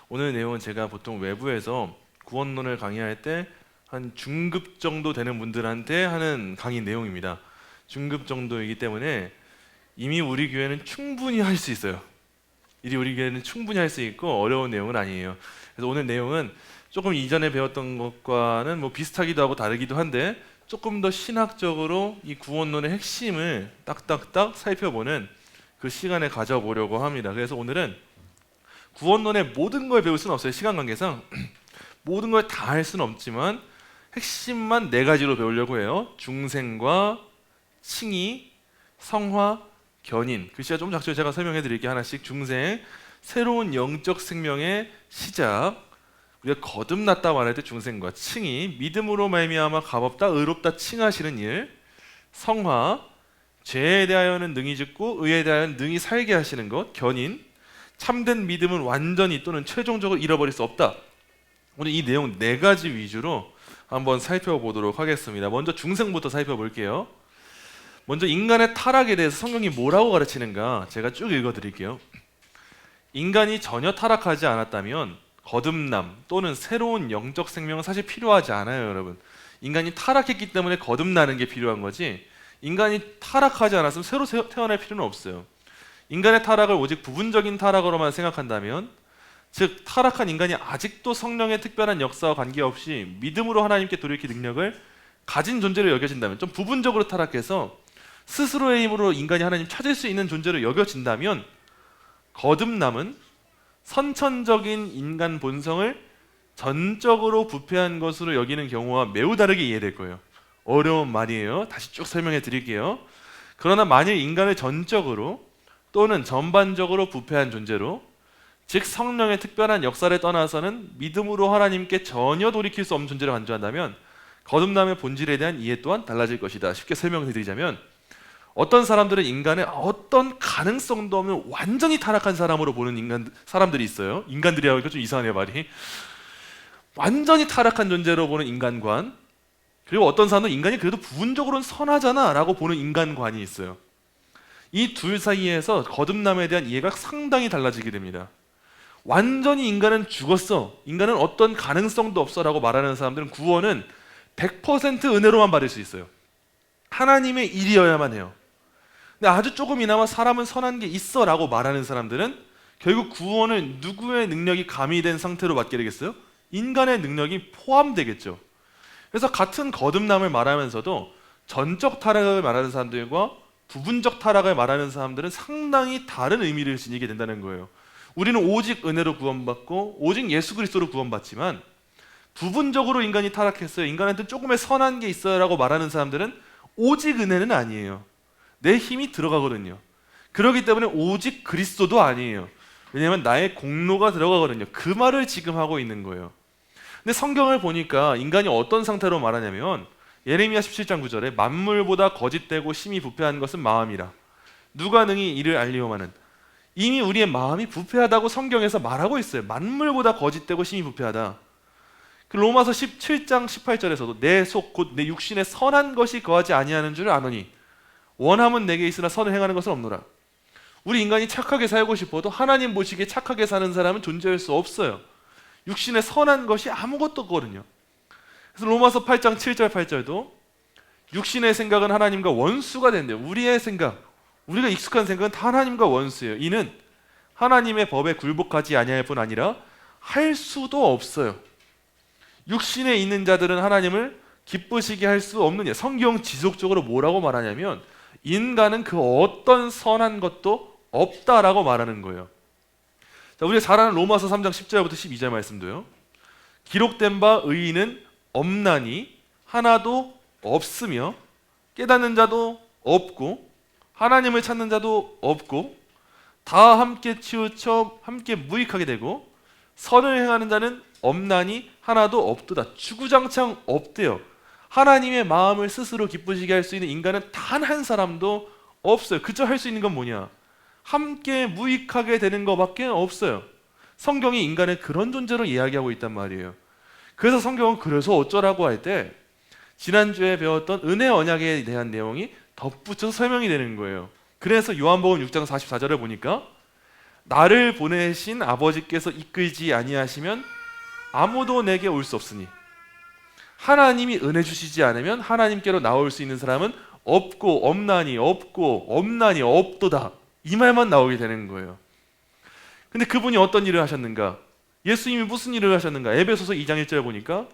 오늘 내용은 제가 보통 외부에서 구원론을 강의할 때 한 중급 정도 되는 분들한테 하는 강의 내용입니다. 중급 정도이기 때문에 이미 우리 교회는 충분히 할 수 있어요. 우리 교회는 충분히 할 수 있고 어려운 내용은 아니에요. 그래서 오늘 내용은 조금 이전에 배웠던 것과는 뭐 비슷하기도 하고 다르기도 한데 조금 더 신학적으로 이 구원론의 핵심을 딱딱딱 살펴보는 그 시간을 가져보려고 합니다. 그래서 오늘은 구원론의 모든 걸 배울 수는 없어요. 시간 관계상 모든 걸 다 할 수는 없지만 핵심만 4가지로 배우려고 해요. 중생과 칭의, 성화, 견인. 글씨가 좀 작죠? 제가 설명해 드릴게요. 하나씩. 중생, 새로운 영적 생명의 시작. 우리가 거듭났다 말할 때 중생과 칭의, 믿음으로 말미암아 값없다 의롭다 칭하시는 일. 성화, 죄에 대하여는 능히 짓고 의에 대하여는 능히 살게 하시는 것. 견인, 참된 믿음은 완전히 또는 최종적으로 잃어버릴 수 없다. 오늘 이 내용 4가지 위주로 한번 살펴보도록 하겠습니다. 먼저 중생부터 살펴볼게요. 먼저 인간의 타락에 대해서 성경이 뭐라고 가르치는가 제가 쭉 읽어드릴게요. 인간이 전혀 타락하지 않았다면 거듭남 또는 새로운 영적 생명은 사실 필요하지 않아요, 여러분. 인간이 타락했기 때문에 거듭나는 게 필요한 거지 인간이 타락하지 않았으면 새로 태어날 필요는 없어요. 인간의 타락을 오직 부분적인 타락으로만 생각한다면, 즉 타락한 인간이 아직도 성령의 특별한 역사와 관계없이 믿음으로 하나님께 돌이킬 능력을 가진 존재로 여겨진다면, 좀 부분적으로 타락해서 스스로의 힘으로 인간이 하나님 찾을 수 있는 존재로 여겨진다면 거듭남은 선천적인 인간 본성을 전적으로 부패한 것으로 여기는 경우와 매우 다르게 이해될 거예요. 어려운 말이에요. 다시 쭉 설명해 드릴게요. 그러나 만일 인간을 전적으로 또는 전반적으로 부패한 존재로, 즉 성령의 특별한 역사를 떠나서는 믿음으로 하나님께 전혀 돌이킬 수 없는 존재를 간주한다면 거듭남의 본질에 대한 이해 또한 달라질 것이다. 쉽게 설명해 드리자면, 어떤 사람들은 인간의 어떤 가능성도 없는 완전히 타락한 사람으로 보는 사람들이 있어요. 인간들이라고 하니까 좀 이상하네요, 말이. 완전히 타락한 존재로 보는 인간관, 그리고 어떤 사람은 인간이 그래도 부분적으로는 선하잖아 라고 보는 인간관이 있어요. 이 둘 사이에서 거듭남에 대한 이해가 상당히 달라지게 됩니다. 완전히 인간은 죽었어, 인간은 어떤 가능성도 없어 라고 말하는 사람들은 구원은 100% 은혜로만 받을 수 있어요. 하나님의 일이어야만 해요. 근데 아주 조금이나마 사람은 선한 게 있어 라고 말하는 사람들은 결국 구원을 누구의 능력이 가미된 상태로 받게 되겠어요? 인간의 능력이 포함되겠죠. 그래서 같은 거듭남을 말하면서도 전적 타락을 말하는 사람들과 부분적 타락을 말하는 사람들은 상당히 다른 의미를 지니게 된다는 거예요. 우리는 오직 은혜로 구원받고 오직 예수 그리스도로 구원받지만, 부분적으로 인간이 타락했어요, 인간한테 조금의 선한 게 있어요 라고 말하는 사람들은 오직 은혜는 아니에요. 내 힘이 들어가거든요. 그렇기 때문에 오직 그리스도도 아니에요. 왜냐하면 나의 공로가 들어가거든요. 그 말을 지금 하고 있는 거예요. 근데 성경을 보니까 인간이 어떤 상태로 말하냐면, 예레미야 17장 9절에 만물보다 거짓되고 심히 부패한 것은 마음이라 누가 능히 이를 알리오마는. 이미 우리의 마음이 부패하다고 성경에서 말하고 있어요. 만물보다 거짓되고 심히 부패하다. 그 로마서 17장 18절에서도 내 속 곧 내 육신에 선한 것이 거하지 아니하는 줄 아노니 원함은 내게 있으나 선을 행하는 것은 없노라. 우리 인간이 착하게 살고 싶어도 하나님 보시기에 착하게 사는 사람은 존재할 수 없어요. 육신에 선한 것이 아무것도 없거든요. 그래서 로마서 8장 7절 8절도 육신의 생각은 하나님과 원수가 된대요. 우리의 생각, 우리가 익숙한 생각은 다 하나님과 원수예요. 이는 하나님의 법에 굴복하지 아니할 뿐 아니라 할 수도 없어요. 육신에 있는 자들은 하나님을 기쁘시게 할 수 없는 일. 성경 지속적으로 뭐라고 말하냐면 인간은 그 어떤 선한 것도 없다라고 말하는 거예요. 자, 우리가 잘 아는 로마서 3장 10절부터 12절 말씀도요. 기록된 바 의인은 없나니 하나도 없으며 깨닫는 자도 없고 하나님을 찾는 자도 없고 다 함께 치우쳐 함께 무익하게 되고 선을 행하는 자는 없나니 하나도 없도다. 주구장창 없대요. 하나님의 마음을 스스로 기쁘시게 할 수 있는 인간은 단 한 사람도 없어요. 그저 할 수 있는 건 뭐냐? 함께 무익하게 되는 것밖에 없어요. 성경이 인간을 그런 존재로 이야기하고 있단 말이에요. 그래서 성경은 그래서 어쩌라고 할 때 지난주에 배웠던 은혜 언약에 대한 내용이 덧붙여서 설명이 되는 거예요. 그래서 요한복음 6장 44절을 보니까 나를 보내신 아버지께서 이끌지 아니하시면 아무도 내게 올 수 없으니 하나님이 은혜 주시지 않으면 하나님께로 나올 수 있는 사람은 없고 없나니 없고 없나니 없도다. 이 말만 나오게 되는 거예요. 근데 그분이 어떤 일을 하셨는가? 예수님이 무슨 일을 하셨는가? 에베소서 2장 1절 보니까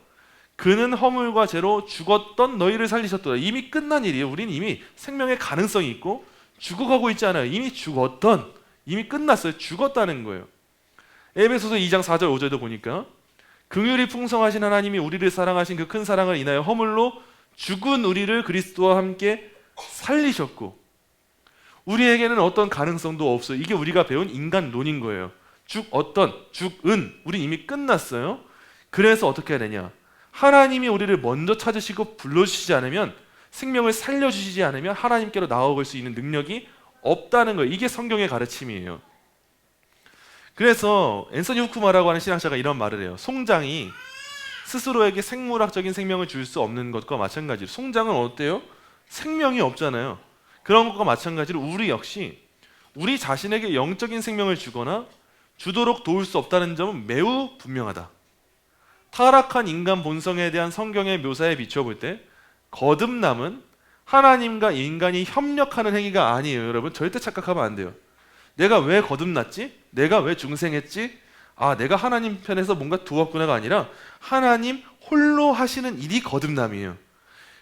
그는 허물과 죄로 죽었던 너희를 살리셨도다. 이미 끝난 일이에요. 우리는 이미 생명의 가능성이 있고 죽어가고 있지 않아요. 이미 끝났어요. 죽었다는 거예요. 에베소서 2장 4절 5절도 보니까 긍휼이 풍성하신 하나님이 우리를 사랑하신 그 큰 사랑을 인하여 허물로 죽은 우리를 그리스도와 함께 살리셨고, 우리에게는 어떤 가능성도 없어요. 이게 우리가 배운 인간론인 거예요. 죽은 우리 이미 끝났어요. 그래서 어떻게 해야 되냐? 하나님이 우리를 먼저 찾으시고 불러주시지 않으면, 생명을 살려주시지 않으면 하나님께로 나아갈 수 있는 능력이 없다는 거예요. 이게 성경의 가르침이에요. 그래서 앤서니 후쿠마라고 하는 신학자가 이런 말을 해요. 송장이 스스로에게 생물학적인 생명을 줄 수 없는 것과 마찬가지로, 송장은 어때요? 생명이 없잖아요. 그런 것과 마찬가지로 우리 역시 우리 자신에게 영적인 생명을 주거나 주도록 도울 수 없다는 점은 매우 분명하다. 타락한 인간 본성에 대한 성경의 묘사에 비춰볼 때 거듭남은 하나님과 인간이 협력하는 행위가 아니에요. 여러분 절대 착각하면 안 돼요. 내가 왜 거듭났지? 내가 왜 중생했지? 내가 하나님 편에서 뭔가 도왔구나가 아니라 하나님 홀로 하시는 일이 거듭남이에요.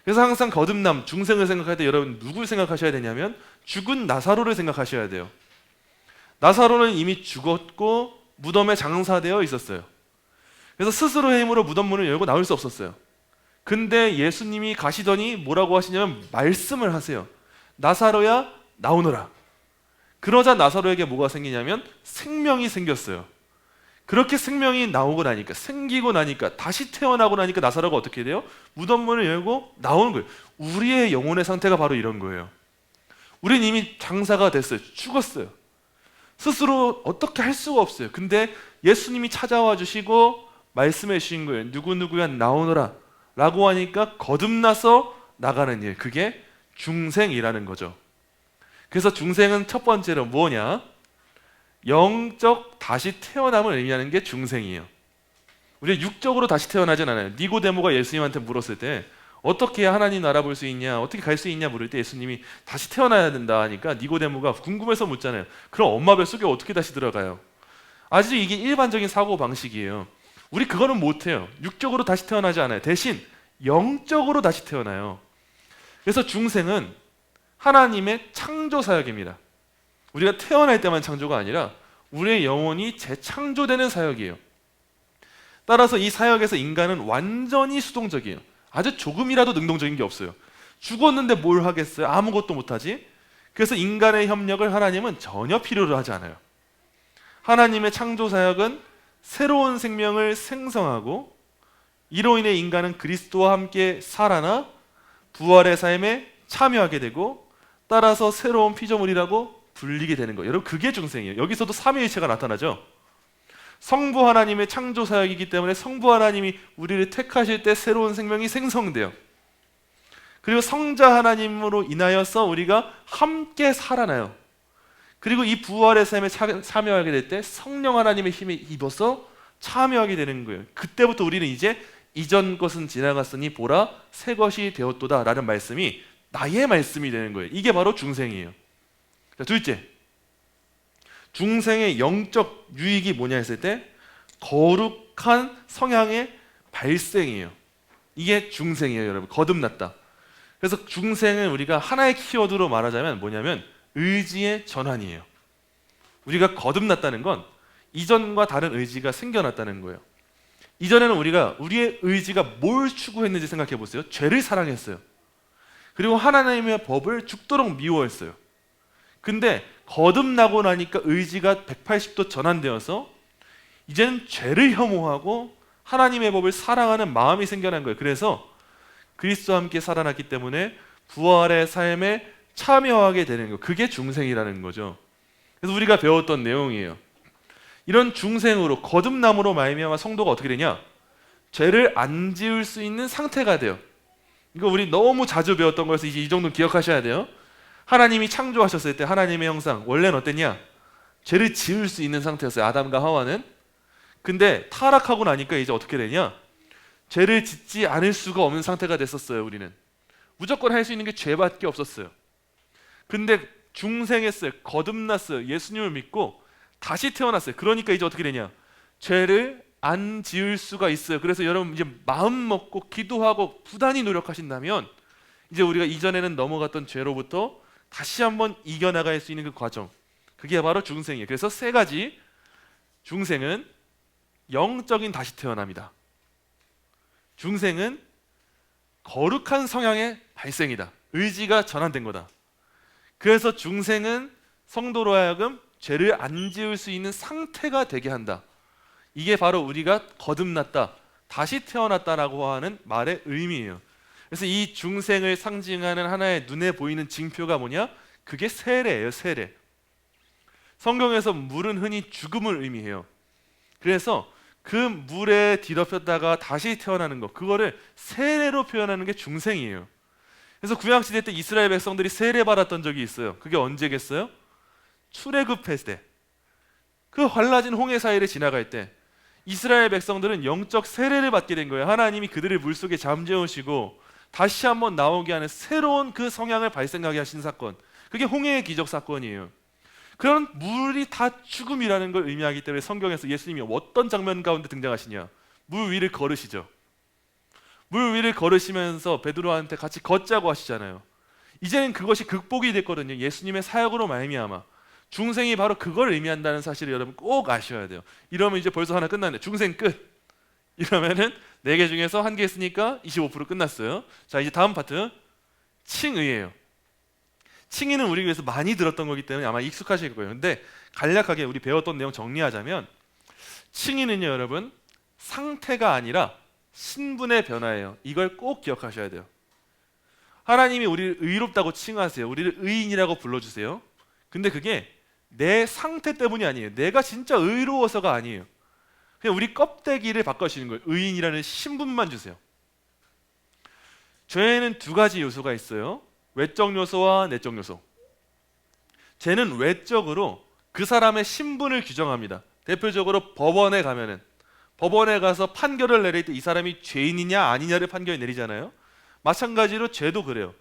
그래서 항상 거듭남, 중생을 생각할 때 여러분 누굴 생각하셔야 되냐면 죽은 나사로를 생각하셔야 돼요. 나사로는 이미 죽었고 무덤에 장사되어 있었어요. 그래서 스스로의 힘으로 무덤 문을 열고 나올 수 없었어요. 근데 예수님이 가시더니 뭐라고 하시냐면 말씀을 하세요. 나사로야 나오너라. 그러자 나사로에게 뭐가 생기냐면 생명이 생겼어요. 그렇게 생명이 나오고 나니까, 생기고 나니까, 다시 태어나고 나니까 나사로가 어떻게 돼요? 무덤 문을 열고 나오는 거예요. 우리의 영혼의 상태가 바로 이런 거예요. 우린 이미 장사가 됐어요. 죽었어요. 스스로 어떻게 할 수가 없어요. 근데 예수님이 찾아와 주시고 말씀해 주신 거예요. 누구누구야 나오너라 라고 하니까 거듭나서 나가는 일, 그게 중생이라는 거죠. 그래서 중생은 첫 번째로 뭐냐? 영적 다시 태어남을 의미하는 게 중생이에요. 우리가 육적으로 다시 태어나진 않아요. 니고데모가 예수님한테 물었을 때 어떻게 해야 하나님 알아볼 수 있냐, 어떻게 갈 수 있냐 물을 때 예수님이 다시 태어나야 된다 하니까 니고데모가 궁금해서 묻잖아요. 그럼 엄마 뱃속에 어떻게 다시 들어가요? 아주 이게 일반적인 사고 방식이에요. 우리 그거는 못해요. 육적으로 다시 태어나지 않아요. 대신 영적으로 다시 태어나요. 그래서 중생은 하나님의 창조 사역입니다. 우리가 태어날 때만 창조가 아니라 우리의 영혼이 재창조되는 사역이에요. 따라서 이 사역에서 인간은 완전히 수동적이에요. 아주 조금이라도 능동적인 게 없어요. 죽었는데 뭘 하겠어요? 아무것도 못하지. 그래서 인간의 협력을 하나님은 전혀 필요로 하지 않아요. 하나님의 창조 사역은 새로운 생명을 생성하고, 이로 인해 인간은 그리스도와 함께 살아나 부활의 삶에 참여하게 되고, 따라서 새로운 피조물이라고 불리게 되는 거예요. 여러분 그게 중생이에요. 여기서도 삼위일체가 나타나죠. 성부 하나님의 창조 사역이기 때문에 성부 하나님이 우리를 택하실 때 새로운 생명이 생성돼요. 그리고 성자 하나님으로 인하여서 우리가 함께 살아나요. 그리고 이 부활의 삶에 참여하게 될 때 성령 하나님의 힘에 입어서 참여하게 되는 거예요. 그때부터 우리는 이제 이전 것은 지나갔으니 보라 새 것이 되었도다 라는 말씀이 나의 말씀이 되는 거예요. 이게 바로 중생이에요. 자, 둘째, 중생의 영적 유익이 뭐냐 했을 때 거룩한 성향의 발생이에요. 이게 중생이에요. 여러분 거듭났다. 그래서 중생은 우리가 하나의 키워드로 말하자면 뭐냐면 의지의 전환이에요. 우리가 거듭났다는 건 이전과 다른 의지가 생겨났다는 거예요. 이전에는 우리가 우리의 의지가 뭘 추구했는지 생각해 보세요. 죄를 사랑했어요. 그리고 하나님의 법을 죽도록 미워했어요. 근데 거듭나고 나니까 의지가 180도 전환되어서 이제는 죄를 혐오하고 하나님의 법을 사랑하는 마음이 생겨난 거예요. 그래서 그리스도와 함께 살아났기 때문에 부활의 삶에 참여하게 되는 거, 그게 중생이라는 거죠. 그래서 우리가 배웠던 내용이에요. 이런 중생으로 거듭남으로 말미암아 성도가 어떻게 되냐? 죄를 안 지을 수 있는 상태가 돼요. 이거 우리 너무 자주 배웠던 거여서 이제 이 정도 기억하셔야 돼요. 하나님이 창조하셨을 때 하나님의 형상 원래는 어땠냐? 죄를 지을 수 있는 상태였어요. 아담과 하와는. 근데 타락하고 나니까 이제 어떻게 되냐? 죄를 짓지 않을 수가 없는 상태가 됐었어요. 우리는 무조건 할 수 있는 게 죄밖에 없었어요. 근데 중생했어요. 거듭났어요. 예수님을 믿고 다시 태어났어요. 그러니까 이제 어떻게 되냐? 죄를 안 지을 수가 있어요. 그래서 여러분 이제 마음 먹고 기도하고 부단히 노력하신다면 이제 우리가 이전에는 넘어갔던 죄로부터 다시 한번 이겨나갈 수 있는 그 과정, 그게 바로 중생이에요. 그래서 세 가지. 중생은 영적인 다시 태어납니다. 중생은 거룩한 성향의 발생이다. 의지가 전환된 거다. 그래서 중생은 성도로 하여금 죄를 안 지을 수 있는 상태가 되게 한다. 이게 바로 우리가 거듭났다, 다시 태어났다라고 하는 말의 의미예요. 그래서 이 중생을 상징하는 하나의 눈에 보이는 징표가 뭐냐? 그게 세례예요. 세례. 성경에서 물은 흔히 죽음을 의미해요. 그래서 그 물에 뒤덮였다가 다시 태어나는 것, 그거를 세례로 표현하는 게 중생이에요. 그래서 구약시대 때 이스라엘 백성들이 세례받았던 적이 있어요. 그게 언제겠어요? 출애굽했을 때, 그 갈라진 홍해 사이를 지나갈 때 이스라엘 백성들은 영적 세례를 받게 된 거예요. 하나님이 그들을 물속에 잠재우시고 다시 한번 나오게 하는 새로운 그 성향을 발생하게 하신 사건, 그게 홍해의 기적 사건이에요. 그런 물이 다 죽음이라는 걸 의미하기 때문에 성경에서 예수님이 어떤 장면 가운데 등장하시냐? 물 위를 걸으시죠. 물 위를 걸으시면서 베드로한테 같이 걷자고 하시잖아요. 이제는 그것이 극복이 됐거든요. 예수님의 사역으로 말미암아. 중생이 바로 그걸 의미한다는 사실을 여러분 꼭 아셔야 돼요. 이러면 이제 벌써 하나 끝났네. 중생 끝. 이러면은 4개 중에서 1개 했으니까 25% 끝났어요. 자, 이제 다음 파트. 칭의예요. 칭의는 우리 교회에서 많이 들었던 거기 때문에 아마 익숙하실 거예요. 근데 간략하게 우리 배웠던 내용 정리하자면, 칭의는요 여러분, 상태가 아니라 신분의 변화예요. 이걸 꼭 기억하셔야 돼요. 하나님이 우리를 의롭다고 칭하세요. 우리를 의인이라고 불러주세요. 근데 그게 내 상태 때문이 아니에요. 내가 진짜 의로워서가 아니에요. 그냥 우리 껍데기를 바꿔주시는 거예요. 의인이라는 신분만 주세요. 죄에는 2가지 요소가 있어요. 외적 요소와 내적 요소. 죄는 외적으로 그 사람의 신분을 규정합니다. 대표적으로 법원에 가서 판결을 내릴 때 이 사람이 죄인이냐 아니냐를 판결을 내리잖아요. 마찬가지로 죄도 그래요.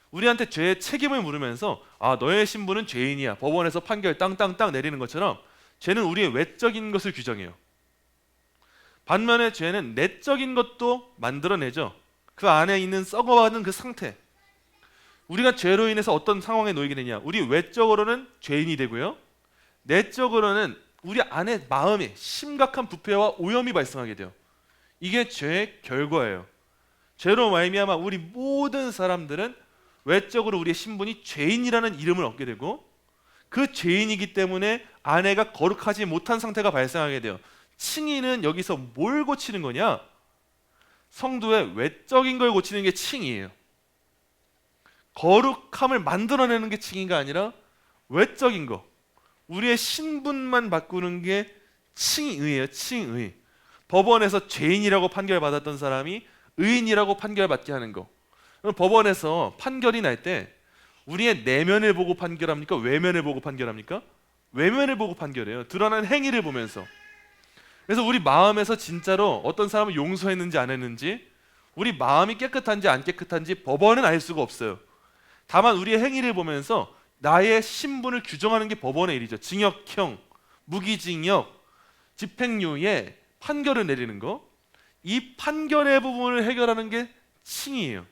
우리한테 죄의 책임을 물으면서 너의 신분은 죄인이야, 법원에서 판결 땅땅땅 내리는 것처럼 죄는 우리의 외적인 것을 규정해요. 반면에 죄는 내적인 것도 만들어내죠. 그 안에 있는 썩어가는 그 상태. 우리가 죄로 인해서 어떤 상황에 놓이게 되냐? 우리 외적으로는 죄인이 되고요, 내적으로는 우리 안에 마음에 심각한 부패와 오염이 발생하게 돼요. 이게 죄의 결과예요. 죄로 말미암아 우리 모든 사람들은 외적으로 우리의 신분이 죄인이라는 이름을 얻게 되고, 그 죄인이기 때문에 안에가 거룩하지 못한 상태가 발생하게 돼요. 칭의는 여기서 뭘 고치는 거냐? 성도의 외적인 걸 고치는 게 칭의예요. 거룩함을 만들어내는 게 칭의가 아니라 외적인 거, 우리의 신분만 바꾸는 게 칭의예요. 칭의. 법원에서 죄인이라고 판결받았던 사람이 의인이라고 판결받게 하는 거. 법원에서 판결이 날 때 우리의 내면을 보고 판결합니까? 외면을 보고 판결합니까? 외면을 보고 판결해요. 드러난 행위를 보면서. 그래서 우리 마음에서 진짜로 어떤 사람을 용서했는지 안 했는지, 우리 마음이 깨끗한지 안 깨끗한지 법원은 알 수가 없어요. 다만 우리의 행위를 보면서 나의 신분을 규정하는 게 법원의 일이죠. 징역형, 무기징역, 집행유예 판결을 내리는 거. 이 판결의 부분을 해결하는 게 칭의예요.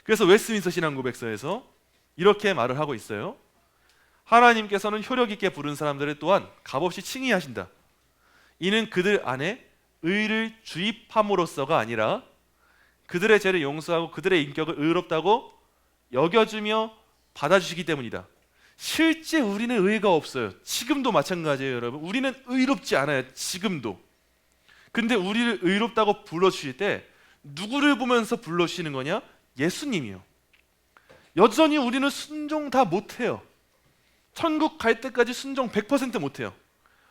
그래서 웨스트민스터 신앙고백서에서 이렇게 말을 하고 있어요. 하나님께서는 효력 있게 부른 사람들을 또한 값없이 칭의하신다. 이는 그들 안에 의를 주입함으로써가 아니라 그들의 죄를 용서하고 그들의 인격을 의롭다고 여겨주며 받아주시기 때문이다. 실제 우리는 의가 없어요. 지금도 마찬가지예요, 여러분. 우리는 의롭지 않아요. 지금도. 근데 우리를 의롭다고 불러주실 때 누구를 보면서 불러주시는 거냐? 예수님이요. 여전히 우리는 순종 다 못해요. 천국 갈 때까지 순종 100% 못해요.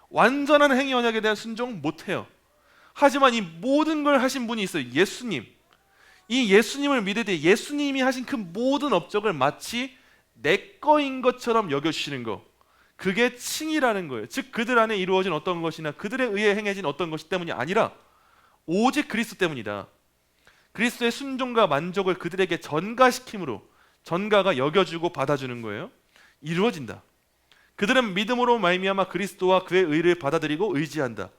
완전한 행위 언약에 대한 순종 못해요. 하지만 이 모든 걸 하신 분이 있어요. 예수님. 이 예수님을 믿을 때 예수님이 하신 그 모든 업적을 마치 내 거인 것처럼 여겨주시는 거, 그게 칭이라는 거예요. 즉 그들 안에 이루어진 어떤 것이나 그들에 의해 행해진 어떤 것이 때문이 아니라 오직 그리스도 때문이다. 그리스도의 순종과 만족을 그들에게 전가시킴으로, 전가가 여겨주고 받아주는 거예요. 이루어진다. 그들은 믿음으로 말미암아 그리스도와 그의 의를 받아들이고 의지한다.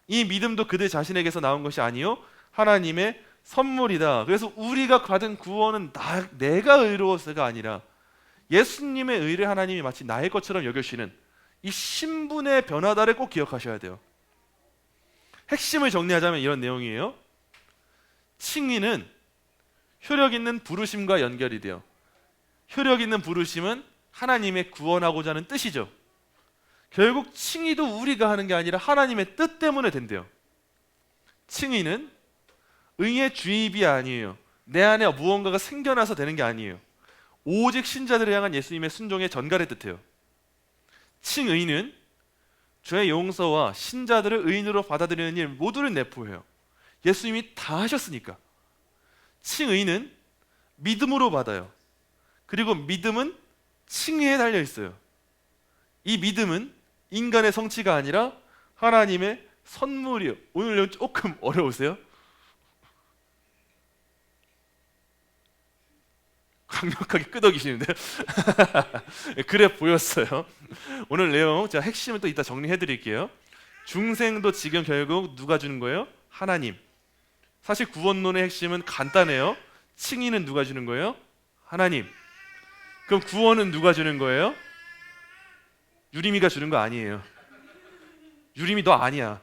이 믿음도 그들 자신에게서 나온 것이 아니요 하나님의 선물이다. 그래서 우리가 받은 구원은 내가 의로워서가 아니라 예수님의 의를 하나님이 마치 나의 것처럼 여겨주시는 이 신분의 변화다를 꼭 기억하셔야 돼요. 핵심을 정리하자면 이런 내용이에요. 칭의는 효력 있는 부르심과 연결이 돼요. 효력 있는 부르심은 하나님의 구원하고자 하는 뜻이죠. 결국 칭의도 우리가 하는 게 아니라 하나님의 뜻 때문에 된대요. 칭의는 의의 주입이 아니에요. 내 안에 무언가가 생겨나서 되는 게 아니에요. 오직 신자들을 향한 예수님의 순종의 전가를 뜻해요. 칭의는 죄의 용서와 신자들을 의인으로 받아들이는 일 모두를 내포해요. 예수님이 다 하셨으니까. 칭의는 믿음으로 받아요. 그리고 믿음은 칭의에 달려 있어요. 이 믿음은 인간의 성취가 아니라 하나님의 선물이에요. 오늘 조금 어려우세요? 강력하게 끄덕이시는데 그래 보였어요. 오늘 내용 제가 핵심을 또 이따 정리해 드릴게요. 중생도 지금 결국 누가 주는 거예요? 하나님. 사실 구원론의 핵심은 간단해요. 칭의는 누가 주는 거예요? 하나님. 그럼 구원은 누가 주는 거예요? 유림이가 주는 거 아니에요. 유림이 너 아니야.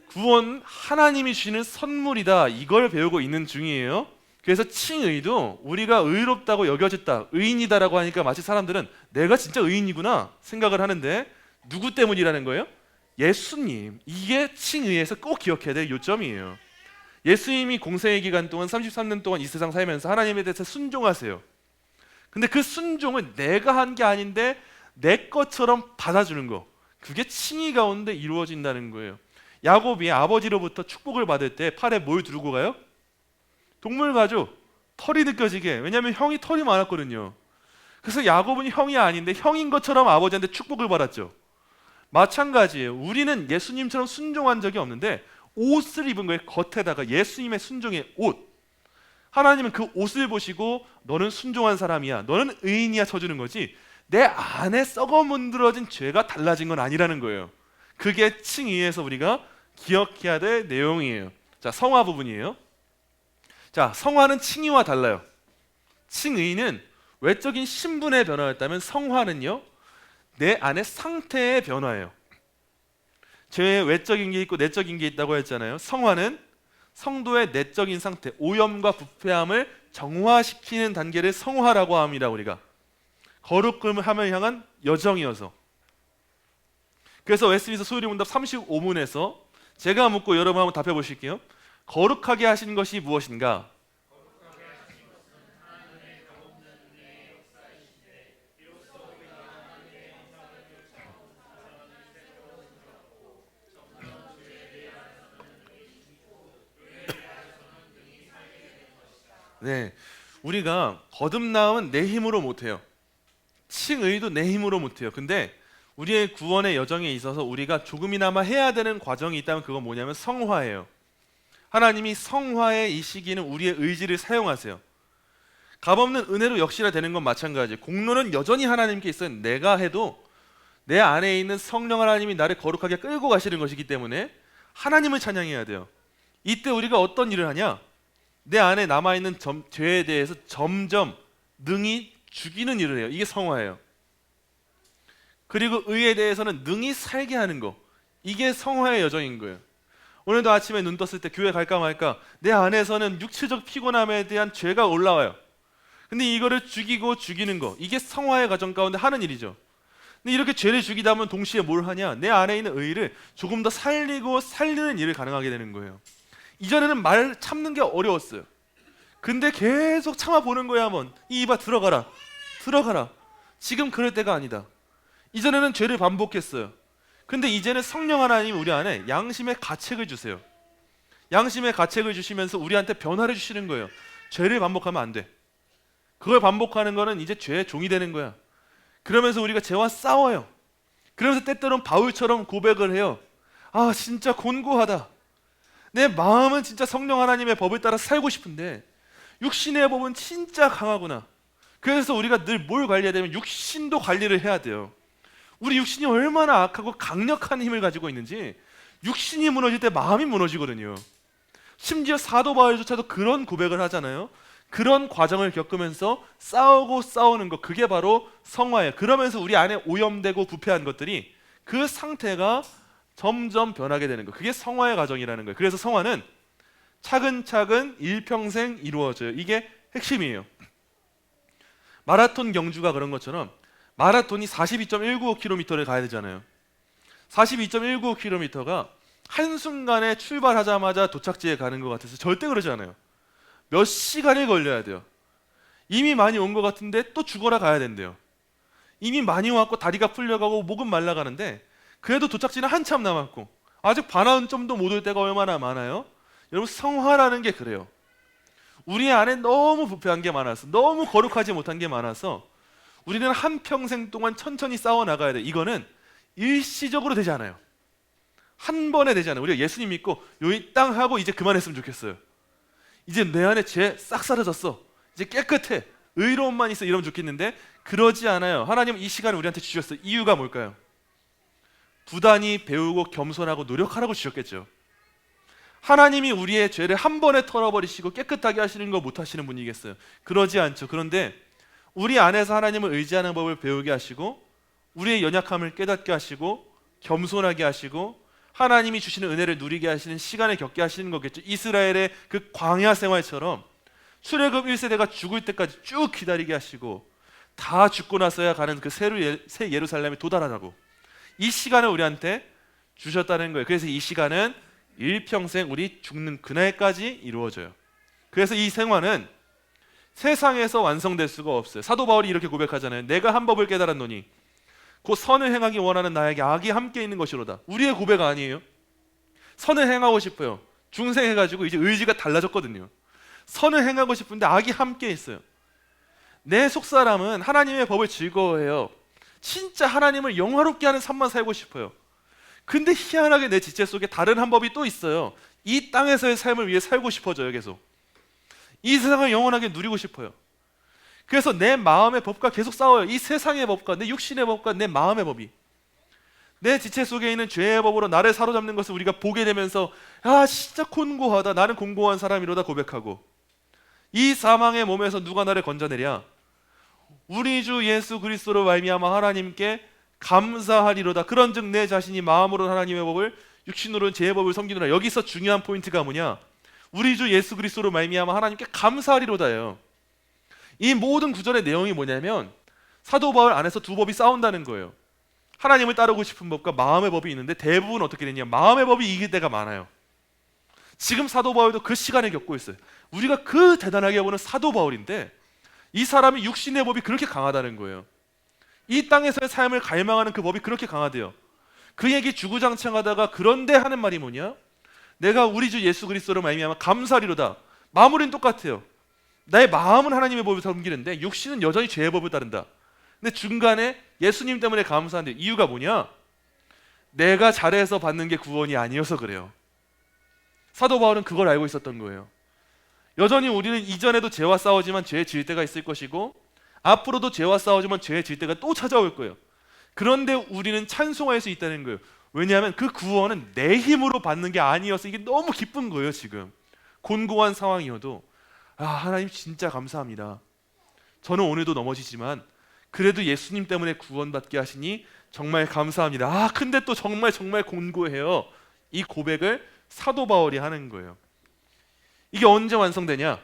구원 하나님이 주시는 선물이다. 이걸 배우고 있는 중이에요. 그래서 칭의도 우리가 의롭다고 여겨졌다, 의인이다라고 하니까 마치 사람들은 내가 진짜 의인이구나 생각을 하는데 누구 때문이라는 거예요? 예수님. 이게 칭의에서 꼭 기억해야 될 요점이에요. 예수님이 공생의 기간 동안 33년 동안 이 세상 살면서 하나님에 대해서 순종하세요. 근데 그 순종은 내가 한 게 아닌데 내 것처럼 받아주는 거, 그게 칭의 가운데 이루어진다는 거예요. 야곱이 아버지로부터 축복을 받을 때 팔에 뭘 두르고 가요? 동물 가죽, 털이 느껴지게. 왜냐하면 형이 털이 많았거든요. 그래서 야곱은 형이 아닌데 형인 것처럼 아버지한테 축복을 받았죠. 마찬가지예요. 우리는 예수님처럼 순종한 적이 없는데 옷을 입은 거예요. 겉에다가 예수님의 순종의 옷. 하나님은 그 옷을 보시고 너는 순종한 사람이야, 너는 의인이야 쳐주는 거지 내 안에 썩어 문드러진 죄가 달라진 건 아니라는 거예요. 그게 칭의에서 우리가 기억해야 될 내용이에요. 자, 성화 부분이에요. 자, 성화는 칭의와 달라요. 칭의는 외적인 신분의 변화였다면 성화는요, 내 안의 상태의 변화예요. 죄의 외적인 게 있고 내적인 게 있다고 했잖아요. 성화는 성도의 내적인 상태, 오염과 부패함을 정화시키는 단계를 성화라고 합니다. 우리가 거룩함을 향한 여정이어서. 그래서 웨스트민스터 소유리 문답 35문에서 제가 묻고 여러분 한번 답해 보실게요. 거룩하게 하신 것이 무엇인가? 네, 우리가 거듭남은 내 힘으로 못해요. 칭의도 내 힘으로 못해요. 근데 우리의 구원의 여정에 있어서 우리가 조금이나마 해야 되는 과정이 있다면 그건 뭐냐면 성화예요. 하나님이 성화의 이 시기는 우리의 의지를 사용하세요. 값없는 은혜로 역실화되는 건 마찬가지예요. 공로는 여전히 하나님께 있어요. 내가 해도 내 안에 있는 성령 하나님이 나를 거룩하게 끌고 가시는 것이기 때문에 하나님을 찬양해야 돼요. 이때 우리가 어떤 일을 하냐? 내 안에 남아있는 죄에 대해서 점점 능히 죽이는 일을 해요. 이게 성화예요. 그리고 의에 대해서는 능히 살게 하는 거, 이게 성화의 여정인 거예요. 오늘도 아침에 눈 떴을 때 교회 갈까 말까 내 안에서는 육체적 피곤함에 대한 죄가 올라와요. 근데 이거를 죽이고 죽이는 거, 이게 성화의 과정 가운데 하는 일이죠. 근데 이렇게 죄를 죽이다 보면 동시에 뭘 하냐? 내 안에 있는 의를 조금 더 살리고 살리는 일을 가능하게 되는 거예요. 이전에는 말 참는 게 어려웠어요. 근데 계속 참아보는 거야. 한번 이 입아 들어가라, 들어가라. 지금 그럴 때가 아니다. 이전에는 죄를 반복했어요. 근데 이제는 성령 하나님이 우리 안에 양심의 가책을 주세요. 양심의 가책을 주시면서 우리한테 변화를 주시는 거예요. 죄를 반복하면 안 돼. 그걸 반복하는 거는 이제 죄의 종이 되는 거야. 그러면서 우리가 죄와 싸워요. 그러면서 때때로는 바울처럼 고백을 해요. 아, 진짜 곤고하다. 내 마음은 진짜 성령 하나님의 법을 따라 살고 싶은데 육신의 법은 진짜 강하구나. 그래서 우리가 늘 뭘 관리해야 되면 육신도 관리를 해야 돼요. 우리 육신이 얼마나 악하고 강력한 힘을 가지고 있는지 육신이 무너질 때 마음이 무너지거든요. 심지어 사도 바울조차도 그런 고백을 하잖아요. 그런 과정을 겪으면서 싸우고 싸우는 것, 그게 바로 성화예요. 그러면서 우리 안에 오염되고 부패한 것들이 그 상태가 점점 변하게 되는 거, 그게 성화의 과정이라는 거예요. 그래서 성화는 차근차근 일평생 이루어져요. 이게 핵심이에요. 마라톤 경주가 그런 것처럼 마라톤이 42.195km를 가야 되잖아요. 42.195km가 한순간에 출발하자마자 도착지에 가는 것 같아서 절대 그러지 않아요. 몇 시간이 걸려야 돼요. 이미 많이 온 것 같은데 또 죽어라 가야 된대요. 이미 많이 왔고 다리가 풀려가고 목은 말라가는데 그래도 도착지는 한참 남았고 아직 반환점도 못 올 때가 얼마나 많아요? 여러분, 성화라는 게 그래요. 우리 안에 너무 부패한 게 많아서, 너무 거룩하지 못한 게 많아서 우리는 한평생 동안 천천히 싸워 나가야 돼요. 이거는 일시적으로 되지 않아요. 한 번에 되지 않아요. 우리가 예수님 믿고 여기 땅 하고 이제 그만했으면 좋겠어요. 이제 내 안에 죄 싹 사라졌어, 이제 깨끗해, 의로움만 있어, 이러면 좋겠는데 그러지 않아요. 하나님은 이 시간을 우리한테 주셨어요. 이유가 뭘까요? 부단히 배우고 겸손하고 노력하라고 주셨겠죠. 하나님이 우리의 죄를 한 번에 털어버리시고 깨끗하게 하시는 거 못하시는 분이겠어요? 그러지 않죠. 그런데 우리 안에서 하나님을 의지하는 법을 배우게 하시고 우리의 연약함을 깨닫게 하시고 겸손하게 하시고 하나님이 주시는 은혜를 누리게 하시는 시간을 겪게 하시는 거겠죠. 이스라엘의 그 광야 생활처럼 출애굽 1세대가 죽을 때까지 쭉 기다리게 하시고 다 죽고 나서야 가는 그 새 예루살렘에 도달하라고 이 시간을 우리한테 주셨다는 거예요. 그래서 이 시간은 일평생 우리 죽는 그날까지 이루어져요. 그래서 이 생활은 세상에서 완성될 수가 없어요. 사도 바울이 이렇게 고백하잖아요. 내가 한 법을 깨달았노니 곧 선을 행하기 원하는 나에게 악이 함께 있는 것이로다. 우리의 고백 아니에요. 선을 행하고 싶어요. 중생해가지고 이제 의지가 달라졌거든요. 선을 행하고 싶은데 악이 함께 있어요. 내 속사람은 하나님의 법을 즐거워해요. 진짜 하나님을 영화롭게 하는 삶만 살고 싶어요. 근데 희한하게 내 지체 속에 다른 한 법이 또 있어요. 이 땅에서의 삶을 위해 살고 싶어져요. 계속 이 세상을 영원하게 누리고 싶어요. 그래서 내 마음의 법과 계속 싸워요. 이 세상의 법과 내 육신의 법과 내 마음의 법이, 내 지체 속에 있는 죄의 법으로 나를 사로잡는 것을 우리가 보게 되면서 아, 진짜 곤고하다, 나는 곤고한 사람이로다 고백하고, 이 사망의 몸에서 누가 나를 건져내랴? 우리 주 예수 그리스도로 말미암아 하나님께 감사하리로다. 그런즉 내 자신이 마음으로 하나님의 법을, 육신으로는 죄의 법을 섬기노라. 여기서 중요한 포인트가 뭐냐? 우리 주 예수 그리스도로 말미암아 하나님께 감사하리로다예요. 이 모든 구절의 내용이 뭐냐면 사도 바울 안에서 두 법이 싸운다는 거예요. 하나님을 따르고 싶은 법과 마음의 법이 있는데 대부분 어떻게 되냐? 마음의 법이 이길 때가 많아요. 지금 사도 바울도 그 시간을 겪고 있어요. 우리가 그 대단하게 보는 사도 바울인데 이 사람이 육신의 법이 그렇게 강하다는 거예요. 이 땅에서의 삶을 갈망하는 그 법이 그렇게 강하대요. 그에게 주구장창하다가 그런데 하는 말이 뭐냐? 내가 우리 주 예수 그리스도로 말미암아 감사리로다. 마무리는 똑같아요. 나의 마음은 하나님의 법을 섬기는데 육신은 여전히 죄의 법을 따른다. 근데 중간에 예수님 때문에 감사한데 이유가 뭐냐? 내가 잘해서 받는 게 구원이 아니어서 그래요. 사도 바울은 그걸 알고 있었던 거예요. 여전히 우리는 이전에도 죄와 싸우지만 죄에 질 때가 있을 것이고 앞으로도 죄와 싸우지만 죄에 질 때가 또 찾아올 거예요. 그런데 우리는 찬송할 수 있다는 거예요. 왜냐하면 그 구원은 내 힘으로 받는 게 아니어서 이게 너무 기쁜 거예요. 지금 곤고한 상황이어도 아, 하나님 진짜 감사합니다. 저는 오늘도 넘어지지만 그래도 예수님 때문에 구원받게 하시니 정말 감사합니다. 아, 근데 또 정말 곤고해요. 이 고백을 사도 바울이 하는 거예요. 이게 언제 완성되냐?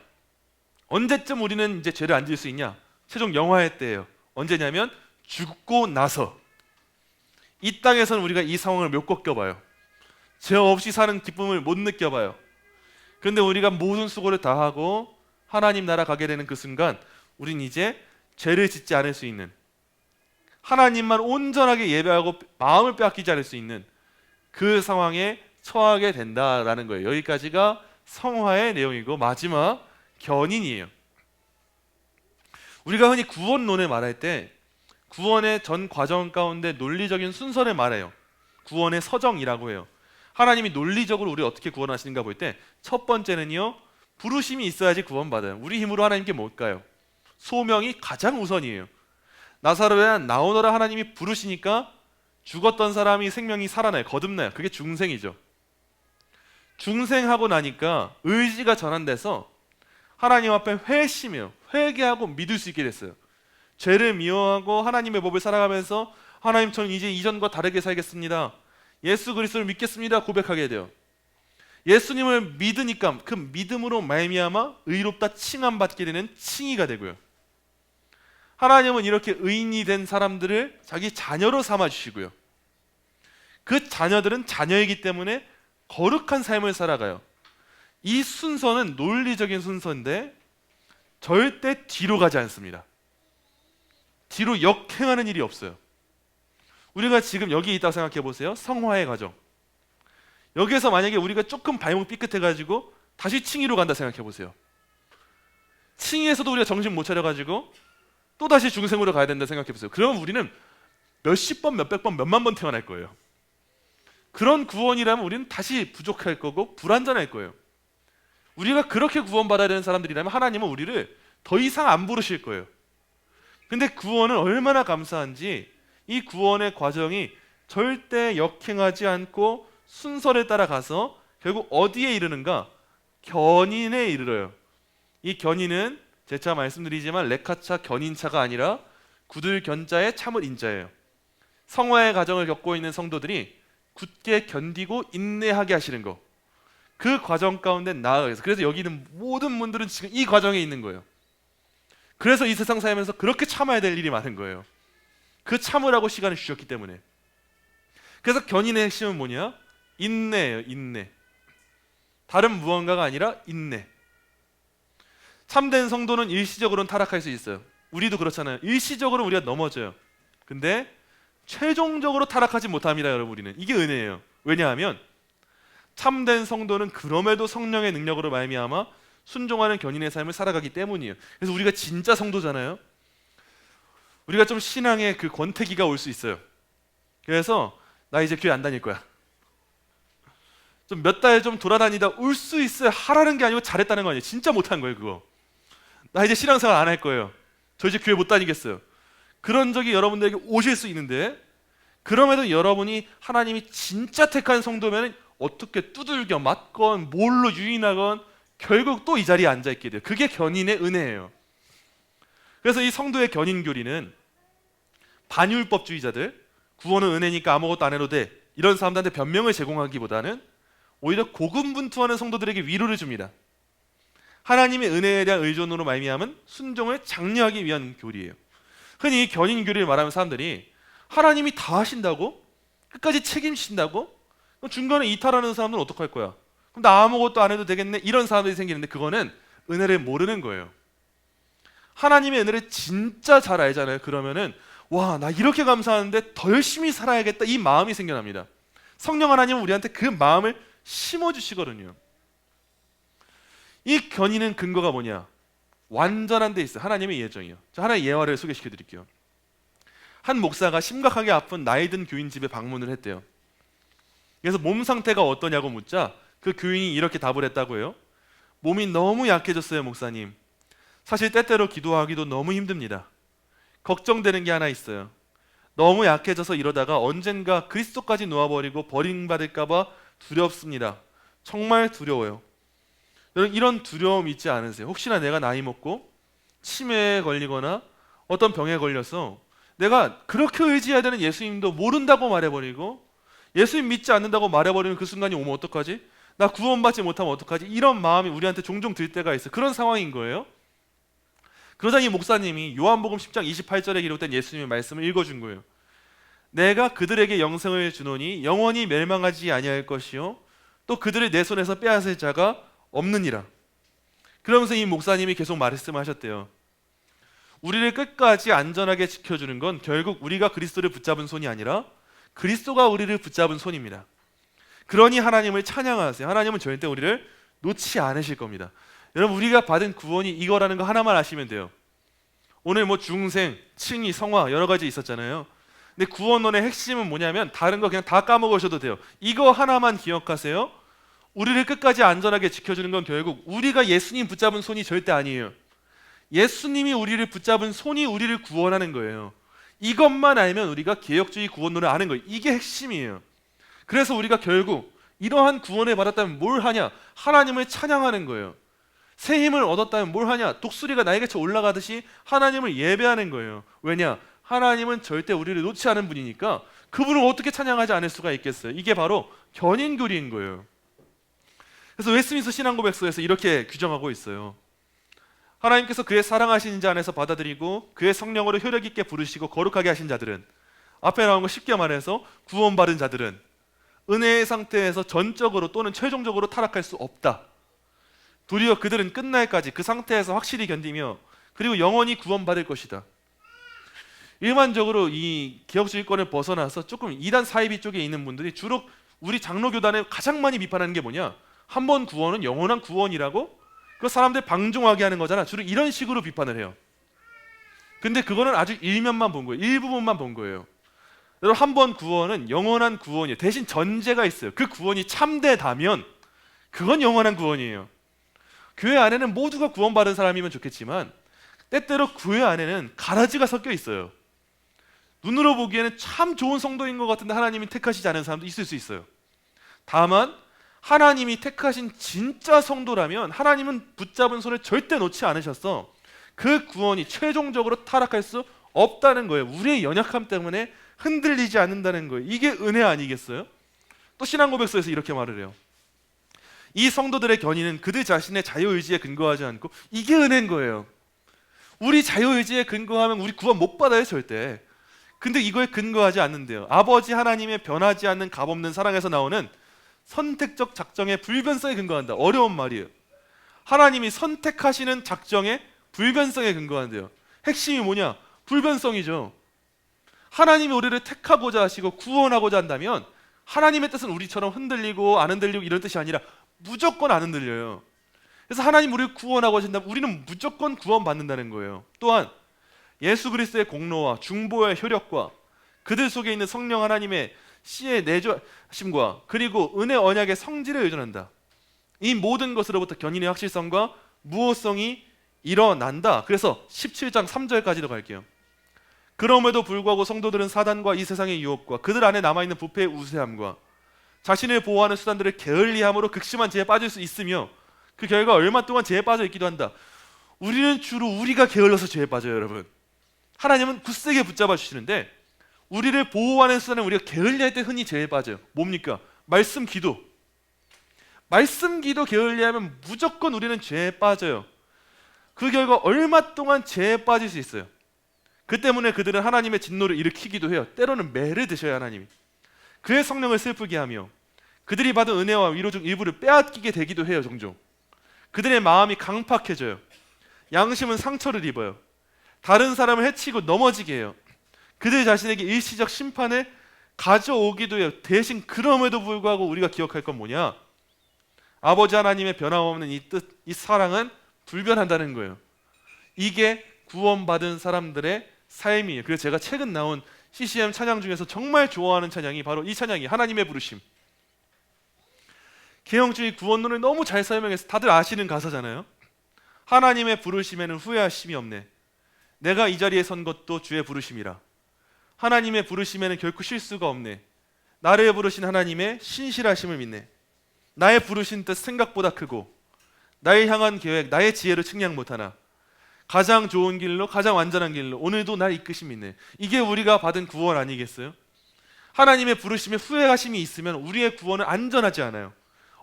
언제쯤 우리는 이제 죄를 안 지을 수 있냐? 최종 영화의 때예요. 언제냐면 죽고 나서. 이 땅에서는 우리가 이 상황을 못 겪어봐요. 죄 없이 사는 기쁨을 못 느껴봐요. 그런데 우리가 모든 수고를 다하고 하나님 나라 가게 되는 그 순간 우린 이제 죄를 짓지 않을 수 있는, 하나님만 온전하게 예배하고 마음을 빼앗기지 않을 수 있는 그 상황에 처하게 된다라는 거예요. 여기까지가 성화의 내용이고 마지막 견인이에요. 우리가 흔히 구원론을 말할 때 구원의 전 과정 가운데 논리적인 순서를 말해요. 구원의 서정이라고 해요. 하나님이 논리적으로 우리를 어떻게 구원하시는가 볼 때 첫 번째는요, 부르심이 있어야지 구원받아요. 우리 힘으로 하나님께 뭘까요? 소명이 가장 우선이에요. 나사로야 나오너라 하나님이 부르시니까 죽었던 사람이 생명이 살아나요. 거듭나요. 그게 중생이죠. 중생하고 나니까 의지가 전환돼서 하나님 앞에 회심해요. 회개하고 믿을 수 있게 됐어요. 죄를 미워하고 하나님의 법을 살아가면서 하나님, 저는 이제 이전과 다르게 살겠습니다. 예수 그리스도를 믿겠습니다. 고백하게 돼요. 예수님을 믿으니까 그 믿음으로 말미암아 의롭다 칭함받게 되는 칭의가 되고요. 하나님은 이렇게 의인이 된 사람들을 자기 자녀로 삼아주시고요. 그 자녀들은 자녀이기 때문에 거룩한 삶을 살아가요. 이 순서는 논리적인 순서인데 절대 뒤로 가지 않습니다. 뒤로 역행하는 일이 없어요. 우리가 지금 여기 있다고 생각해 보세요. 성화의 과정. 여기에서 만약에 우리가 조금 발목 삐끗해가지고 다시 칭의로 간다 생각해 보세요. 칭의에서도 우리가 정신 못 차려가지고 또 다시 중생으로 가야 된다 생각해 보세요. 그러면 우리는 몇십 번, 몇백 번, 몇만 번 태어날 거예요. 그런 구원이라면 우리는 다시 부족할 거고 불완전할 거예요. 우리가 그렇게 구원받아야 되는 사람들이라면 하나님은 우리를 더 이상 안 부르실 거예요. 근데 구원은 얼마나 감사한지, 이 구원의 과정이 절대 역행하지 않고 순서를 따라가서 결국 어디에 이르는가? 견인에 이르러요. 이 견인은 재차 말씀드리지만 레카차 견인차가 아니라 굳을 견자에 참을 인자예요. 성화의 과정을 겪고 있는 성도들이 굳게 견디고 인내하게 하시는 거, 그 과정 가운데 나아가서, 그래서 여기 있는 모든 분들은 지금 이 과정에 있는 거예요. 그래서 이 세상 살면서 그렇게 참아야 될 일이 많은 거예요. 그 참으라고 시간을 주셨기 때문에. 그래서 견인의 핵심은 뭐냐? 인내예요. 인내. 다른 무언가가 아니라 인내. 참된 성도는 일시적으로는 타락할 수 있어요. 우리도 그렇잖아요. 일시적으로 우리가 넘어져요. 근데 최종적으로 타락하지 못합니다, 여러분. 우리는 이게 은혜예요. 왜냐하면 참된 성도는 그럼에도 성령의 능력으로 말미암아 순종하는 견인의 삶을 살아가기 때문이에요. 그래서 우리가 진짜 성도잖아요. 우리가 좀 신앙의 그 권태기가 올 수 있어요. 그래서 나 이제 교회 안 다닐 거야. 좀 몇 달 좀 돌아다니다 올 수 있어요. 하라는 게 아니고 잘했다는 거 아니에요. 진짜 못한 거예요, 그거. 나 이제 신앙생활 안 할 거예요. 저 이제 교회 못 다니겠어요. 그런 적이 여러분들에게 오실 수 있는데, 그럼에도 여러분이 하나님이 진짜 택한 성도면 어떻게 두들겨 맞건 뭘로 유인하건 결국 또 이 자리에 앉아있게 돼요. 그게 견인의 은혜예요. 그래서 이 성도의 견인 교리는 반율법주의자들, 구원은 은혜니까 아무것도 안 해도 돼, 이런 사람들한테 변명을 제공하기보다는 오히려 고군분투하는 성도들에게 위로를 줍니다. 하나님의 은혜에 대한 의존으로 말미암은 순종을 장려하기 위한 교리예요. 흔히 견인 교리를 말하면 사람들이 하나님이 다 하신다고? 끝까지 책임지신다고? 그럼 중간에 이탈하는 사람들은 어떡할 거야? 그럼 나 아무것도 안 해도 되겠네? 이런 사람들이 생기는데, 그거는 은혜를 모르는 거예요. 하나님의 은혜를 진짜 잘 알잖아요. 그러면은 와, 나 이렇게 감사하는데 더 열심히 살아야겠다, 이 마음이 생겨납니다. 성령 하나님은 우리한테 그 마음을 심어주시거든요. 이 견인은 근거가 뭐냐? 완전한 데 있어요. 하나님의 예정이요. 자, 하나의 예화를 소개시켜 드릴게요. 한 목사가 심각하게 아픈 나이 든 교인 집에 방문을 했대요. 그래서 몸 상태가 어떠냐고 묻자 그 교인이 이렇게 답을 했다고 해요. 몸이 너무 약해졌어요, 목사님. 사실 때때로 기도하기도 너무 힘듭니다. 걱정되는 게 하나 있어요. 너무 약해져서 이러다가 언젠가 그리스도까지 놓아버리고 버림받을까 봐 두렵습니다. 정말 두려워요. 여러분, 이런 두려움 있지 않으세요? 혹시나 내가 나이 먹고 치매에 걸리거나 어떤 병에 걸려서 내가 그렇게 의지해야 되는 예수님도 모른다고 말해버리고 예수님 믿지 않는다고 말해버리는 그 순간이 오면 어떡하지? 나 구원받지 못하면 어떡하지? 이런 마음이 우리한테 종종 들 때가 있어요. 그런 상황인 거예요. 그러자 이 목사님이 요한복음 10장 28절에 기록된 예수님의 말씀을 읽어준 거예요. 내가 그들에게 영생을 주노니 영원히 멸망하지 아니할 것이요 또 그들을 내 손에서 빼앗을 자가 없느니라. 그러면서 이 목사님이 계속 말씀을 하셨대요. 우리를 끝까지 안전하게 지켜주는 건 결국 우리가 그리스도를 붙잡은 손이 아니라 그리스도가 우리를 붙잡은 손입니다. 그러니 하나님을 찬양하세요. 하나님은 절대 우리를 놓지 않으실 겁니다. 여러분, 우리가 받은 구원이 이거라는 거 하나만 아시면 돼요. 오늘 뭐 중생, 칭의, 성화 여러 가지 있었잖아요. 근데 구원론의 핵심은 뭐냐면 다른 거 그냥 다 까먹으셔도 돼요. 이거 하나만 기억하세요. 우리를 끝까지 안전하게 지켜주는 건 결국 우리가 예수님 붙잡은 손이 절대 아니에요. 예수님이 우리를 붙잡은 손이 우리를 구원하는 거예요. 이것만 알면 우리가 개혁주의 구원론을 아는 거예요. 이게 핵심이에요. 그래서 우리가 결국 이러한 구원을 받았다면 뭘 하냐? 하나님을 찬양하는 거예요. 새 힘을 얻었다면 뭘 하냐? 독수리가 날개쳐 올라가듯이 하나님을 예배하는 거예요. 왜냐? 하나님은 절대 우리를 놓지 않은 분이니까 그분을 어떻게 찬양하지 않을 수가 있겠어요? 이게 바로 견인교리인 거예요. 그래서 웨스민스터 신앙고백서에서 이렇게 규정하고 있어요. 하나님께서 그의 사랑하신 자 안에서 받아들이고 그의 성령으로 효력 있게 부르시고 거룩하게 하신 자들은, 앞에 나온 거 쉽게 말해서 구원받은 자들은 은혜의 상태에서 전적으로 또는 최종적으로 타락할 수 없다. 도리어 그들은 끝날까지 그 상태에서 확실히 견디며 그리고 영원히 구원받을 것이다. 일반적으로 이 개혁주의권을 벗어나서 조금 이단 사이비 쪽에 있는 분들이 주로 우리 장로교단을 가장 많이 비판하는 게 뭐냐? 한 번 구원은 영원한 구원이라고? 그 사람들 방종하게 하는 거잖아. 주로 이런 식으로 비판을 해요. 근데 그거는 아주 일면만 본 거예요. 일부분만 본 거예요. 여러분, 한 번 구원은 영원한 구원이에요. 대신 전제가 있어요. 그 구원이 참되다면 그건 영원한 구원이에요. 교회 안에는 모두가 구원받은 사람이면 좋겠지만 때때로 교회 안에는 가라지가 섞여 있어요. 눈으로 보기에는 참 좋은 성도인 것 같은데 하나님이 택하시지 않은 사람도 있을 수 있어요. 다만 하나님이 택하신 진짜 성도라면 하나님은 붙잡은 손을 절대 놓지 않으셨어. 그 구원이 최종적으로 타락할 수 없다는 거예요. 우리의 연약함 때문에 흔들리지 않는다는 거예요. 이게 은혜 아니겠어요? 또 신앙고백서에서 이렇게 말을 해요. 이 성도들의 견인은 그들 자신의 자유의지에 근거하지 않고, 이게 은혜인 거예요. 우리 자유의지에 근거하면 우리 구원 못 받아요, 절대. 근데 이거에 근거하지 않는데요. 아버지 하나님의 변하지 않는 값없는 사랑에서 나오는 선택적 작정의 불변성에 근거한다. 어려운 말이에요. 하나님이 선택하시는 작정의 불변성에 근거한대요. 핵심이 뭐냐? 불변성이죠. 하나님이 우리를 택하고자 하시고 구원하고자 한다면 하나님의 뜻은 우리처럼 흔들리고 안 흔들리고 이런 뜻이 아니라 무조건 안 흔들려요. 그래서 하나님 우리를 구원하고 하신다면 우리는 무조건 구원받는다는 거예요. 또한 예수 그리스도의 공로와 중보의 효력과 그들 속에 있는 성령 하나님의 씨의 내주하심과 그리고 은혜 언약의 성질에 의존한다. 이 모든 것으로부터 견인의 확실성과 무호성이 일어난다. 그래서 17장 3절까지로 갈게요. 그럼에도 불구하고 성도들은 사단과 이 세상의 유혹과 그들 안에 남아있는 부패의 우세함과 자신을 보호하는 수단들을 게을리함으로 극심한 죄에 빠질 수 있으며 그 결과 얼마 동안 죄에 빠져 있기도 한다. 우리는 주로 우리가 게을러서 죄에 빠져요, 여러분. 하나님은 굳세게 붙잡아 주시는데 우리를 보호하는 수단은 우리가 게을리할 때 흔히 죄에 빠져요. 뭡니까? 말씀 기도. 말씀 기도 게을리하면 무조건 우리는 죄에 빠져요. 그 결과 얼마 동안 죄에 빠질 수 있어요. 그 때문에 그들은 하나님의 진노를 일으키기도 해요. 때로는 매를 드셔야 하나님이. 그의 성령을 슬프게 하며 그들이 받은 은혜와 위로 중 일부를 빼앗기게 되기도 해요. 종종 그들의 마음이 강팍해져요. 양심은 상처를 입어요. 다른 사람을 해치고 넘어지게 해요. 그들 자신에게 일시적 심판을 가져오기도 해요. 대신 그럼에도 불구하고 우리가 기억할 건 뭐냐? 아버지 하나님의 변함없는 이 뜻, 이 사랑은 불변한다는 거예요. 이게 구원받은 사람들의 삶이에요. 그래서 제가 최근 나온 CCM 찬양 중에서 정말 좋아하는 찬양이 바로 이 찬양이 하나님의 부르심. 개혁주의 구원론을 너무 잘 설명해서 다들 아시는 가사잖아요. 하나님의 부르심에는 후회하심이 없네. 내가 이 자리에 선 것도 주의 부르심이라. 하나님의 부르심에는 결코 실수가 없네. 나를 부르신 하나님의 신실하심을 믿네. 나의 부르신 뜻 생각보다 크고 나를 향한 계획, 나의 지혜로 측량 못하나 가장 좋은 길로, 가장 완전한 길로 오늘도 날 이끄심 믿네. 이게 우리가 받은 구원 아니겠어요? 하나님의 부르심에 후회하심이 있으면 우리의 구원은 안전하지 않아요.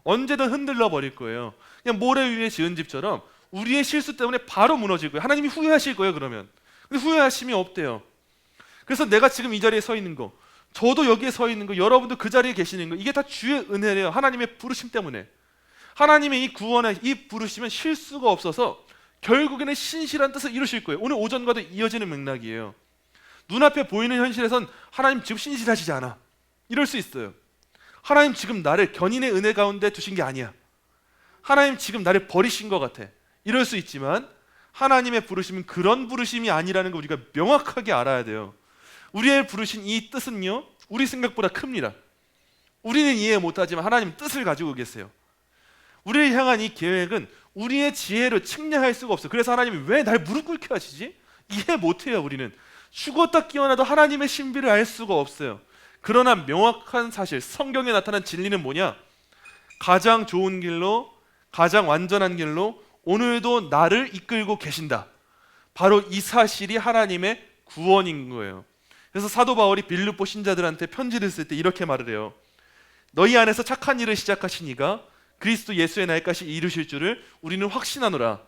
언제든 흔들려 버릴 거예요. 그냥 모래 위에 지은 집처럼 우리의 실수 때문에 바로 무너질 거예요. 하나님이 후회하실 거예요, 그러면. 근데 후회하심이 없대요. 그래서 내가 지금 이 자리에 서 있는 거, 저도 여기에 서 있는 거, 여러분도 그 자리에 계시는 거, 이게 다 주의 은혜래요. 하나님의 부르심 때문에. 하나님의 이 구원의 이 부르심은 실수가 없어서 결국에는 신실한 뜻을 이루실 거예요. 오늘 오전과도 이어지는 맥락이에요. 눈앞에 보이는 현실에선 하나님 지금 신실하시지 않아. 이럴 수 있어요. 하나님 지금 나를 견인의 은혜 가운데 두신 게 아니야. 하나님 지금 나를 버리신 것 같아. 이럴 수 있지만 하나님의 부르심은 그런 부르심이 아니라는 걸 우리가 명확하게 알아야 돼요. 우리의 부르신 이 뜻은요, 우리 생각보다 큽니다. 우리는 이해 못하지만 하나님 뜻을 가지고 계세요. 우리를 향한 이 계획은 우리의 지혜로 측량할 수가 없어요. 그래서 하나님이 왜 날 무릎 꿇게 하시지? 이해 못해요. 우리는 죽었다 깨어나도 하나님의 신비를 알 수가 없어요. 그러나 명확한 사실, 성경에 나타난 진리는 뭐냐? 가장 좋은 길로, 가장 완전한 길로 오늘도 나를 이끌고 계신다. 바로 이 사실이 하나님의 구원인 거예요. 그래서 사도 바울이 빌립보 신자들한테 편지를 쓸 때 이렇게 말을 해요. 너희 안에서 착한 일을 시작하시니가 그리스도 예수의 날까지 이루실 줄을 우리는 확신하노라.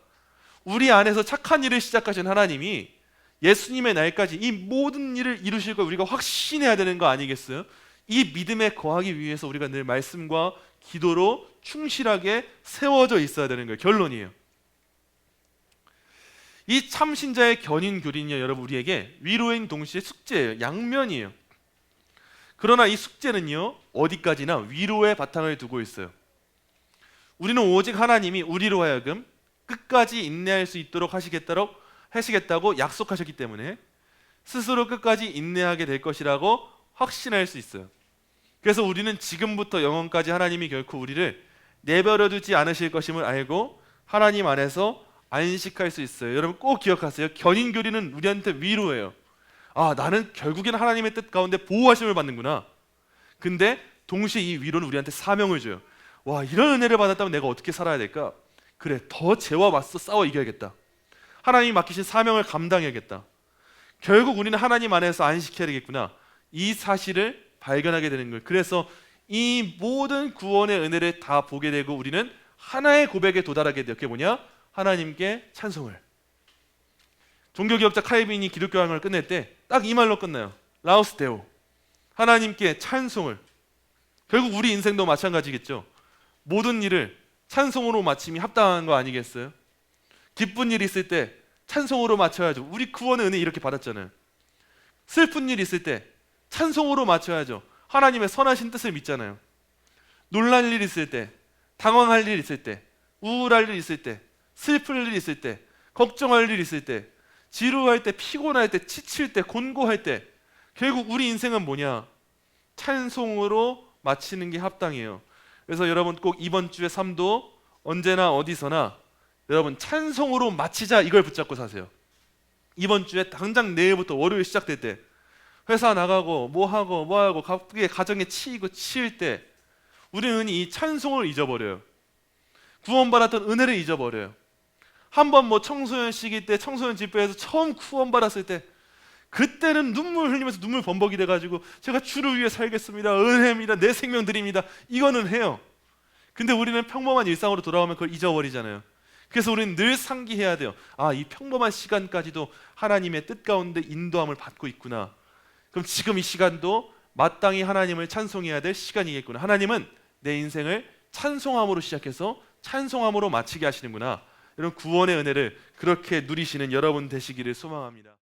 우리 안에서 착한 일을 시작하신 하나님이 예수님의 날까지 이 모든 일을 이루실 걸 우리가 확신해야 되는 거 아니겠어요? 이 믿음에 거하기 위해서 우리가 늘 말씀과 기도로 충실하게 세워져 있어야 되는 거예요. 결론이에요. 이 참신자의 견인 교리는요, 여러분, 우리에게 위로인 동시에 숙제예요. 양면이에요. 그러나 이 숙제는요, 어디까지나 위로의 바탕을 두고 있어요. 우리는 오직 하나님이 우리로 하여금 끝까지 인내할 수 있도록 하시겠다고 약속하셨기 때문에 스스로 끝까지 인내하게 될 것이라고 확신할 수 있어요. 그래서 우리는 지금부터 영원까지 하나님이 결코 우리를 내버려 두지 않으실 것임을 알고 하나님 안에서 안식할 수 있어요. 여러분 꼭 기억하세요. 견인교리는 우리한테 위로예요. 아, 나는 결국엔 하나님의 뜻 가운데 보호하심을 받는구나. 근데 동시에 이 위로는 우리한테 사명을 줘요. 와, 이런 은혜를 받았다면 내가 어떻게 살아야 될까? 그래, 더 죄와 맞서 싸워 이겨야겠다. 하나님이 맡기신 사명을 감당해야겠다. 결국 우리는 하나님 안에서 안식해야 되겠구나. 이 사실을 발견하게 되는 거예요. 그래서 이 모든 구원의 은혜를 다 보게 되고 우리는 하나의 고백에 도달하게 돼요. 그게 뭐냐? 하나님께 찬송을. 종교개혁자 칼빈이 기독교 강을 끝낼 때 딱 이 말로 끝나요. 라우스 데오. 하나님께 찬송을. 결국 우리 인생도 마찬가지겠죠. 모든 일을 찬송으로 마침이 합당한 거 아니겠어요? 기쁜 일 있을 때 찬송으로 맞춰야죠. 우리 구원의 은혜 이렇게 받았잖아요. 슬픈 일 있을 때 찬송으로 맞춰야죠. 하나님의 선하신 뜻을 믿잖아요. 놀랄 일 있을 때, 당황할 일 있을 때, 우울할 일 있을 때, 슬플 일 있을 때, 걱정할 일 있을 때, 지루할 때, 피곤할 때, 지칠 때, 곤고할 때, 결국 우리 인생은 뭐냐? 찬송으로 마치는 게 합당해요. 그래서 여러분 꼭 이번 주의 삶도 언제나 어디서나 여러분 찬송으로 마치자, 이걸 붙잡고 사세요. 이번 주에 당장 내일부터 월요일 시작될 때 회사 나가고 뭐하고 갑자기 가정에 치이고 치일 때 우리는 이 찬송을 잊어버려요. 구원받았던 은혜를 잊어버려요. 한번 뭐 청소년 시기 때 청소년 집회에서 처음 구원받았을 때 그때는 눈물 흘리면서 눈물 범벅이 돼가지고 제가 주를 위해 살겠습니다, 은혜입니다, 내 생명 드립니다, 이거는 해요. 근데 우리는 평범한 일상으로 돌아오면 그걸 잊어버리잖아요. 그래서 우리는 늘 상기해야 돼요. 아, 이 평범한 시간까지도 하나님의 뜻 가운데 인도함을 받고 있구나. 그럼 지금 이 시간도 마땅히 하나님을 찬송해야 될 시간이겠구나. 하나님은 내 인생을 찬송함으로 시작해서 찬송함으로 마치게 하시는구나. 이런 구원의 은혜를 그렇게 누리시는 여러분 되시기를 소망합니다.